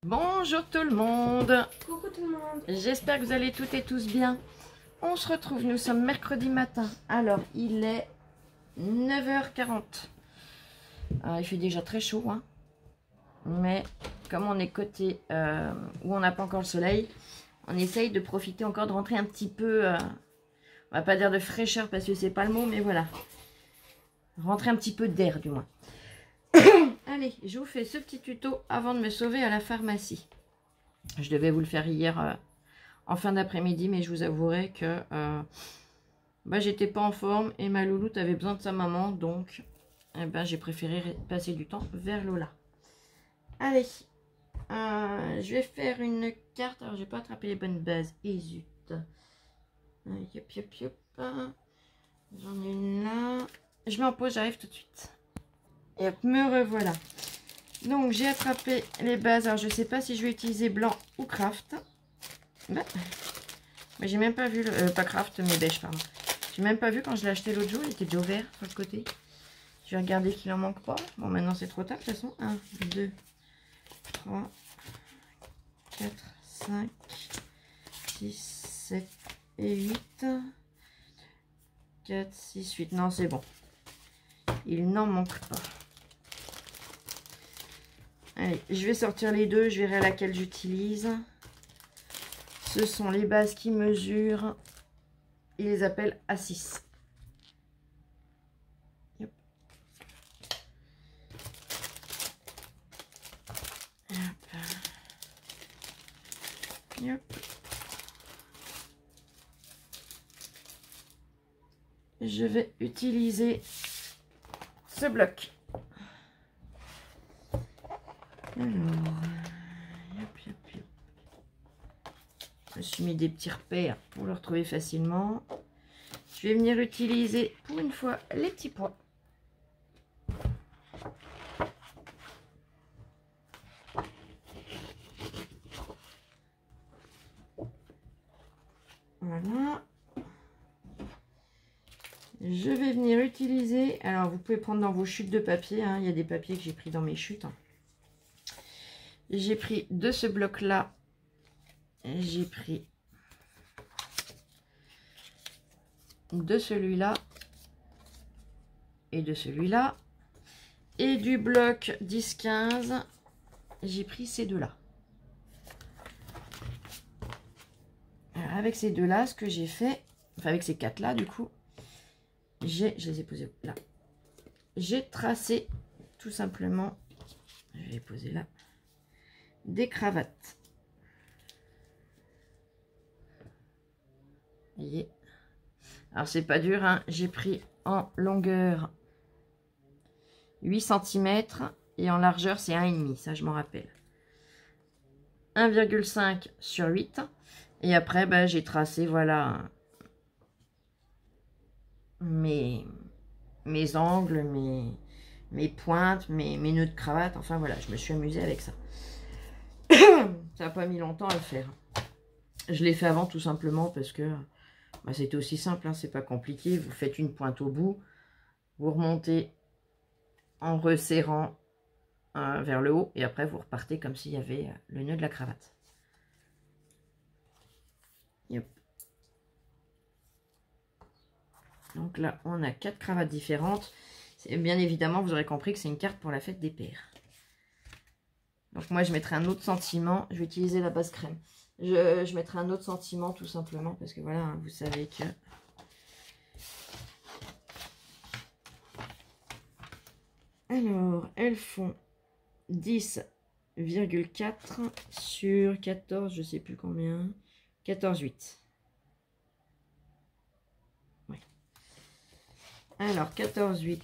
Bonjour tout le monde. Coucou tout le monde. J'espère que vous allez toutes et tous bien. On se retrouve, nous sommes mercredi matin. Alors, il est 9h40. Il fait déjà très chaud, hein. Mais comme on est côté où on n'a pas encore le soleil, on essaye de profiter encore de rentrer un petit peu, on va pas dire de fraîcheur parce que c'est pas le mot, mais voilà. Rentrer un petit peu d'air du moins. Allez, je vous fais ce petit tuto avant de me sauver à la pharmacie. Je devais vous le faire hier en fin d'après-midi, mais je vous avouerai que j'étais pas en forme et ma louloute avait besoin de sa maman, donc j'ai préféré passer du temps vers Lola. Allez, je vais faire une carte. Alors, j'ai pas attrapé les bonnes bases. Et zut. Yop, yop, yop. J'en ai une là. Je mets en pause, j'arrive tout de suite. Et hop, me revoilà. Donc, j'ai attrapé les bases. Alors, je sais pas si je vais utiliser blanc ou craft. Mais j'ai même pas vu le... pas craft, mais beige, pardon. J'ai même pas vu quand je l'ai acheté l'autre jour. Il était déjà ouvert sur le côté. Je vais regarder qu'il en manque pas. Bon, maintenant, c'est trop tard, de toute façon. 1, 2, 3, 4, 5, 6, 7 et 8. 4, 6, 8. Non, c'est bon. Il n'en manque pas. Allez, je vais sortir les deux. Je verrai laquelle j'utilise. Ce sont les bases qui mesurent. Ils les appellent A6. Yep. Hop. Yep. Je vais utiliser ce bloc. Alors, yop, yop, yop. Je me suis mis des petits repères pour le retrouver facilement. Je vais venir utiliser pour une fois les petits pois. Voilà. Je vais venir utiliser, alors vous pouvez prendre dans vos chutes de papier, hein, il y a des papiers que j'ai pris dans mes chutes. J'ai pris de ce bloc là, j'ai pris de celui-là et de celui-là. Et du bloc 10-15, j'ai pris ces deux-là. Avec ces deux-là, ce que j'ai fait, enfin avec ces quatre-là du coup, je les ai posés là. J'ai tracé tout simplement, je vais les poser là, des cravates. Vous voyez. Alors c'est pas dur, hein. J'ai pris en longueur 8 cm et en largeur c'est 1,5, ça je m'en rappelle. 1,5 sur 8. Et après j'ai tracé, voilà, mes angles, mes pointes, mes nœuds de cravate. Enfin voilà, je me suis amusée avec ça. Ça n'a pas mis longtemps à le faire. Je l'ai fait avant tout simplement parce que c'était aussi simple, hein, c'est pas compliqué. Vous faites une pointe au bout, vous remontez en resserrant vers le haut et après vous repartez comme s'il y avait le nœud de la cravate. Yep. Donc là, on a 4 cravates différentes. Bien évidemment, vous aurez compris que c'est une carte pour la fête des pères. Donc moi, je mettrai un autre sentiment. Je vais utiliser la base crème. Je mettrai un autre sentiment tout simplement parce que voilà, hein, vous savez que... Alors, elles font 10,4 sur 14, je sais plus combien. 14,8. Ouais. Alors, 14,8.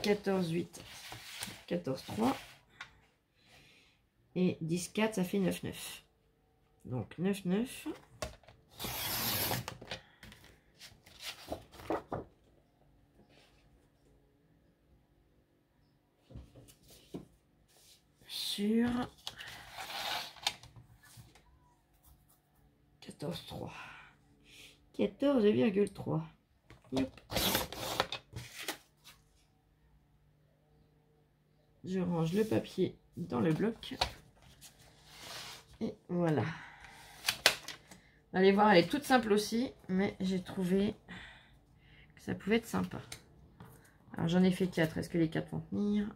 14,8. 14,3. Et 10,4, ça fait 9,9. Donc, 9,9. Sur 14,3. 14,3. Je range le papier dans le bloc. Et voilà. Vous allez voir, elle est toute simple aussi, mais j'ai trouvé que ça pouvait être sympa. Alors j'en ai fait 4. Est-ce que les 4 vont tenir?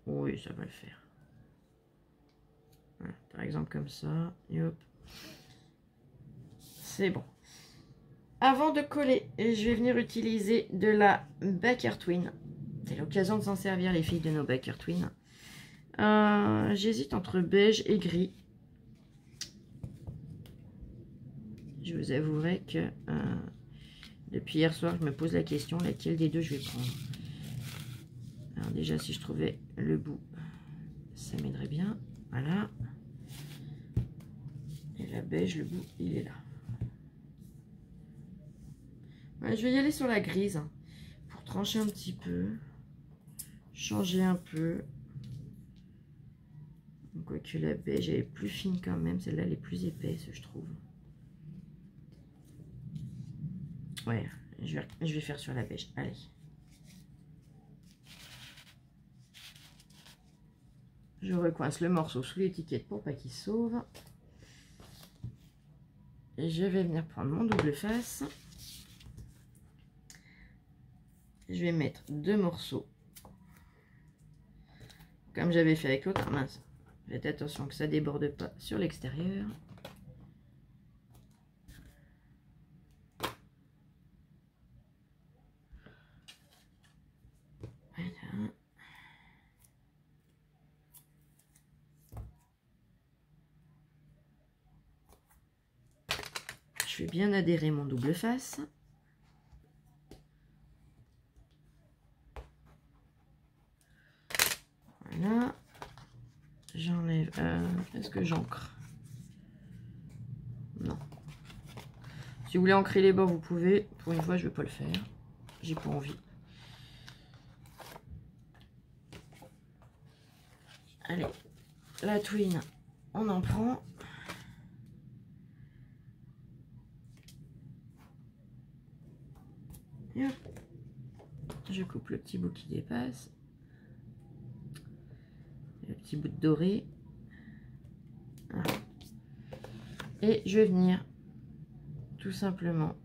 Oui, ça va le faire. Voilà, par exemple comme ça. Et hop. C'est bon. Avant de coller, je vais venir utiliser de la Baker Twin. C'est l'occasion de s'en servir, les filles, de nos Baker Twin. J'hésite entre beige et gris. Je vous avouerai que depuis hier soir, je me pose la question, laquelle des deux je vais prendre. Alors déjà, si je trouvais le bout, ça m'aiderait bien. Voilà. Et la beige, le bout, il est là. Ouais, je vais y aller sur la grise pour trancher un petit peu, changer un peu. Quoique la beige elle est plus fine quand même, celle-là elle est plus épaisse je trouve. Ouais, je vais faire sur la beige. Allez. Je recoince le morceau sous l'étiquette pour pas qu'il sauve. Et je vais venir prendre mon double face. Je vais mettre 2 morceaux. Comme j'avais fait avec l'autre. Ah, mince. Faites attention que ça déborde pas sur l'extérieur. Voilà. Je vais bien adhérer mon double face. Voilà. J'enlève. Est-ce que j'ancre? Non. Si vous voulez ancrer les bords, vous pouvez. Pour une fois, je ne vais pas le faire. J'ai pas envie. Allez, la twin, on en prend. Et hop. Je coupe le petit bout qui dépasse. Le petit bout de doré. Voilà. Et je vais venir tout simplement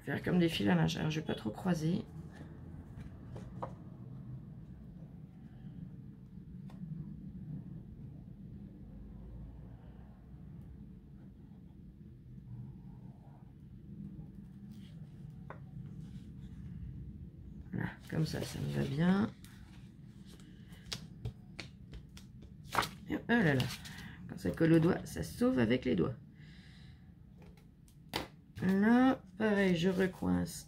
faire comme des fils à linge. Alors je vais pas trop croiser. Voilà, comme ça me va bien. Et oh là là, quand ça colle au doigt, ça sauve avec les doigts. Là, pareil, je recoince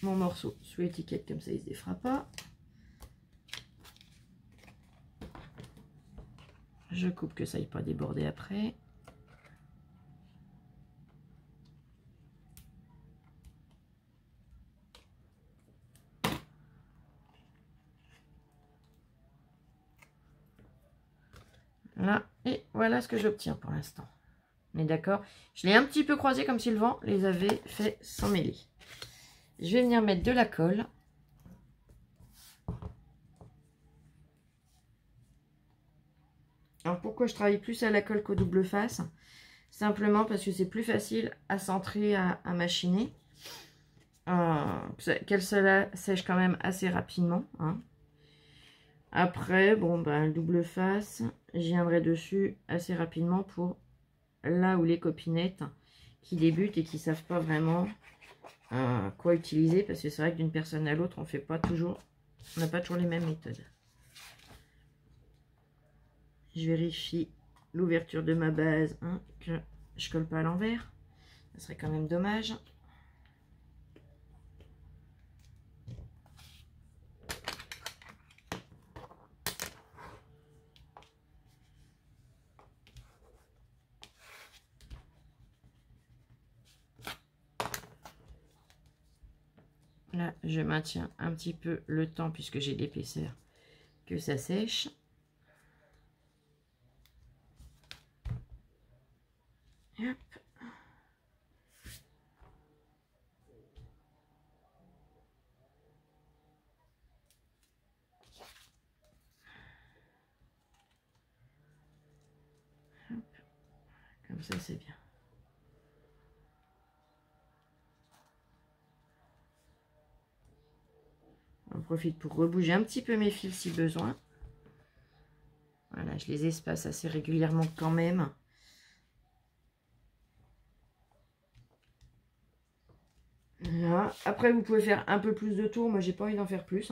mon morceau sous l'étiquette, comme ça il ne se défera pas. Je coupe que ça n'aille pas déborder après. Là, et voilà ce que j'obtiens pour l'instant. On est d'accord? Je l'ai un petit peu croisé comme si le vent les avait fait s'emmêler. Je vais venir mettre de la colle. Alors pourquoi je travaille plus à la colle qu'au double face? Simplement parce que c'est plus facile à centrer, à machiner. Qu'elle se sèche quand même assez rapidement. Hein. Après, bon, ben, le double face, j'y viendrai dessus assez rapidement pour là où les copinettes qui débutent et qui ne savent pas vraiment quoi utiliser. Parce que c'est vrai que d'une personne à l'autre, on n'a pas toujours les mêmes méthodes. Je vérifie l'ouverture de ma base, hein, que je colle pas à l'envers. Ce serait quand même dommage. Là, je maintiens un petit peu le temps puisque j'ai l'épaisseur que ça sèche. Hop. ça c'est bien. J'en profite pour rebouger un petit peu mes fils si besoin. Voilà, je les espace assez régulièrement quand même. Voilà. Après, vous pouvez faire un peu plus de tours. Moi, j'ai pas envie d'en faire plus.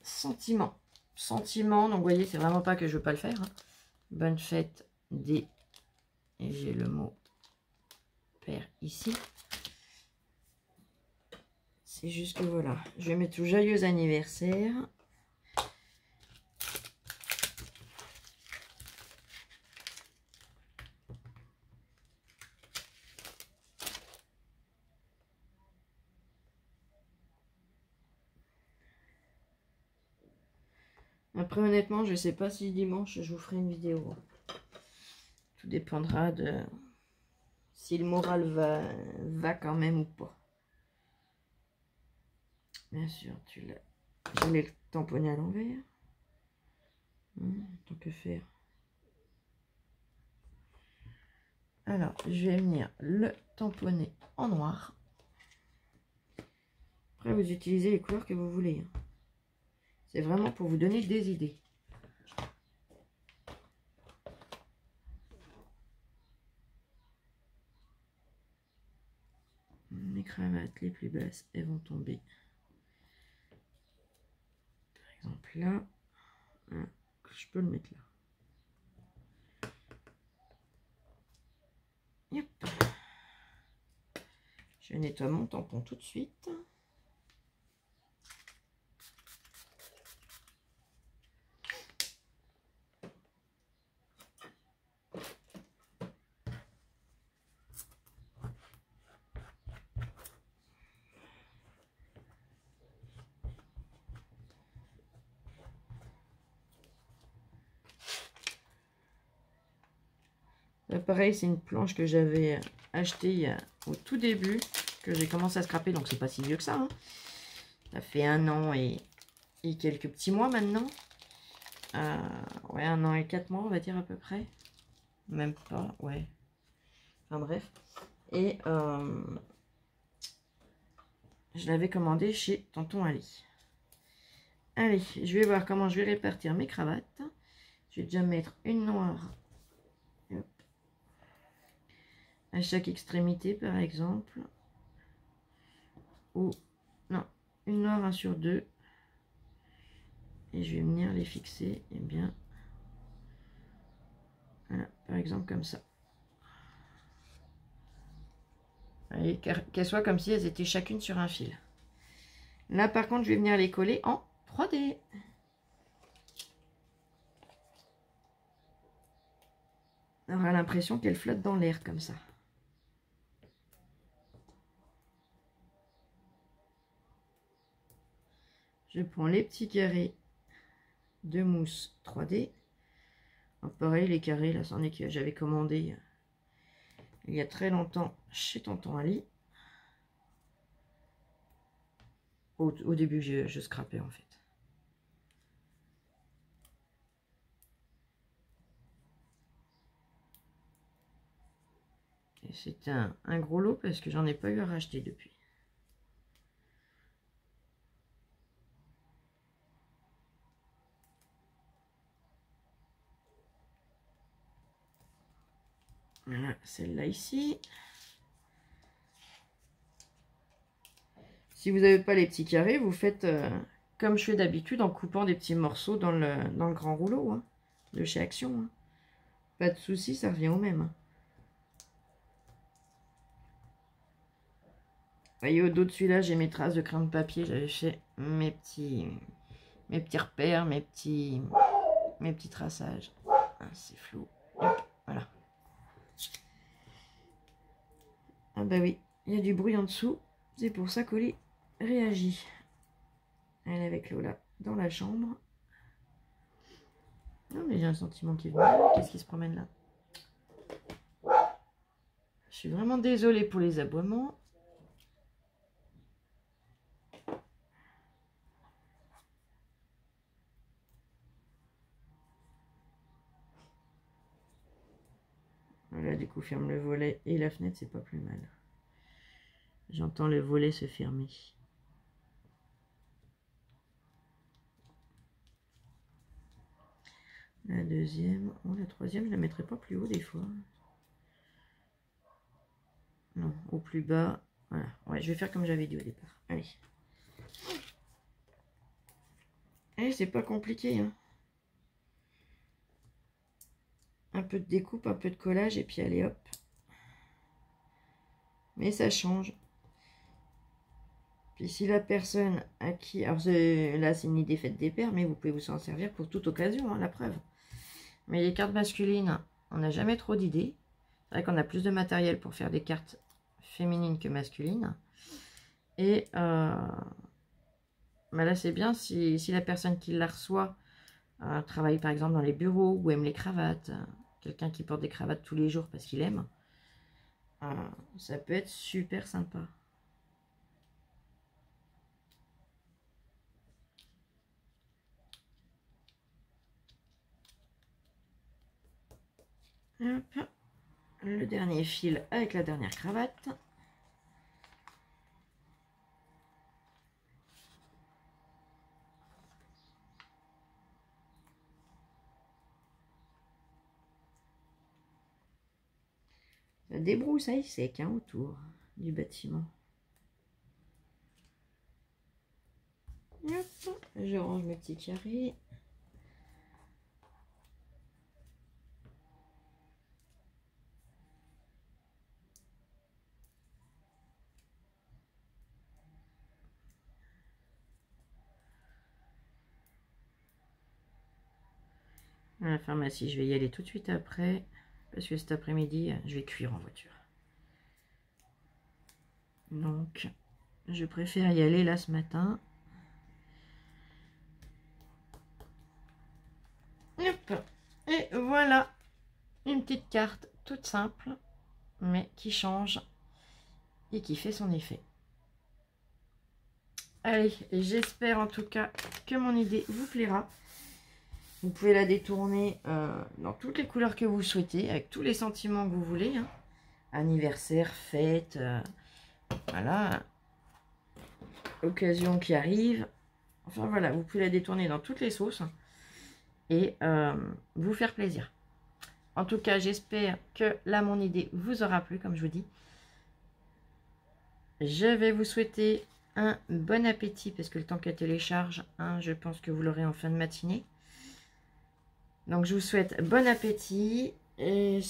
Sentiment. Sentiment. Donc, vous voyez, c'est vraiment pas que je veux pas le faire. Hein. Bonne fête des... Et j'ai le mot père ici. C'est juste que voilà. Je vais mettre tout joyeux anniversaire. Après, honnêtement, je ne sais pas si dimanche, je vous ferai une vidéo. Tout dépendra de si le moral va quand même ou pas. Bien sûr, tu l'as. Je l'ai tamponné à l'envers. Tant que faire. Alors, je vais venir le tamponner en noir. Après, vous utilisez les couleurs que vous voulez. C'est vraiment pour vous donner des idées. Mes cravates les plus basses, elles vont tomber. Par exemple là. Voilà, je peux le mettre là. Yep. Je nettoie mon tampon tout de suite. Là, pareil, c'est une planche que j'avais achetée au tout début, que j'ai commencé à scraper, donc c'est pas si vieux que ça. Hein. Ça fait 1 an et quelques petits mois maintenant. Ouais, 1 an et 4 mois, on va dire à peu près. Même pas, ouais. Enfin bref. Et je l'avais commandé chez Tonton Ali. Allez, je vais voir comment je vais répartir mes cravates. Je vais déjà mettre une noire. Hop. À chaque extrémité, par exemple. Ou, non, une noire 1 sur 2. Et je vais venir les fixer, et bien, voilà, par exemple comme ça. Et qu'elles soient comme si elles étaient chacune sur un fil. Là, par contre, je vais venir les coller en 3D. On aura l'impression qu'elles flottent dans l'air comme ça. Je prends les petits carrés de mousse 3D. Alors, pareil, les carrés, là, c'en est que j'avais commandé il y a très longtemps chez Tonton Ali. Au début, je scrapais en fait. Et c'était un gros lot parce que j'en ai pas eu à racheter depuis. Voilà, celle-là ici. Si vous n'avez pas les petits carrés, vous faites comme je fais d'habitude en coupant des petits morceaux dans le grand rouleau hein, de chez Action. Hein. Pas de souci, ça revient au même. Hein. Vous voyez, au dos de celui-là, j'ai mes traces de crayon de papier. J'avais fait mes petits repères, mes petits traçages. Ah, c'est flou. Hop, voilà. Ah bah oui, il y a du bruit en dessous. C'est pour ça qu'Oli réagit. Elle est avec Lola dans la chambre. Non mais j'ai un sentiment qui est venu. Qu'est-ce qui se promène là? Je suis vraiment désolée pour les aboiements. Voilà, du coup, ferme le volet et la fenêtre, c'est pas plus mal. J'entends le volet se fermer. La deuxième. Oh, la troisième, je la mettrai pas plus haut des fois. Non, au plus bas. Voilà. Ouais, je vais faire comme j'avais dit au départ. Allez. Et c'est pas compliqué, hein. Un peu de découpe, un peu de collage, et puis allez, hop. Mais ça change. Puis si la personne à qui... Alors là, c'est une idée faite des pères, mais vous pouvez vous en servir pour toute occasion, hein, la preuve. Mais les cartes masculines, on n'a jamais trop d'idées. C'est vrai qu'on a plus de matériel pour faire des cartes féminines que masculines. Et bah là, c'est bien si la personne qui la reçoit travaille par exemple dans les bureaux ou aime les cravates. Quelqu'un qui porte des cravates tous les jours parce qu'il aime. Ça peut être super sympa. Hop. Le dernier fil avec la dernière cravate. Ça débroussaille sec hein, autour du bâtiment. Hop. Je range mes petits carrés. À la pharmacie, je vais y aller tout de suite après. Parce que cet après-midi, je vais cuire en voiture. Donc, je préfère y aller là ce matin. Hop. Et voilà. Une petite carte toute simple. Mais qui change. Et qui fait son effet. Allez, j'espère en tout cas que mon idée vous plaira. Vous pouvez la détourner dans toutes les couleurs que vous souhaitez, avec tous les sentiments que vous voulez. Hein. Anniversaire, fête, voilà. Occasion qui arrive. Enfin voilà, vous pouvez la détourner dans toutes les sauces. Et vous faire plaisir. En tout cas, j'espère que là, mon idée vous aura plu, comme je vous dis. Je vais vous souhaiter un bon appétit, parce que le temps qu'elle télécharge, hein, je pense que vous l'aurez en fin de matinée. Donc, je vous souhaite bon appétit. Et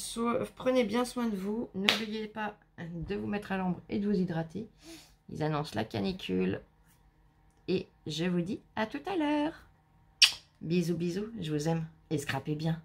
prenez bien soin de vous. N'oubliez pas de vous mettre à l'ombre et de vous hydrater. Ils annoncent la canicule. Et je vous dis à tout à l'heure. Bisous, bisous. Je vous aime. Et scrapez bien.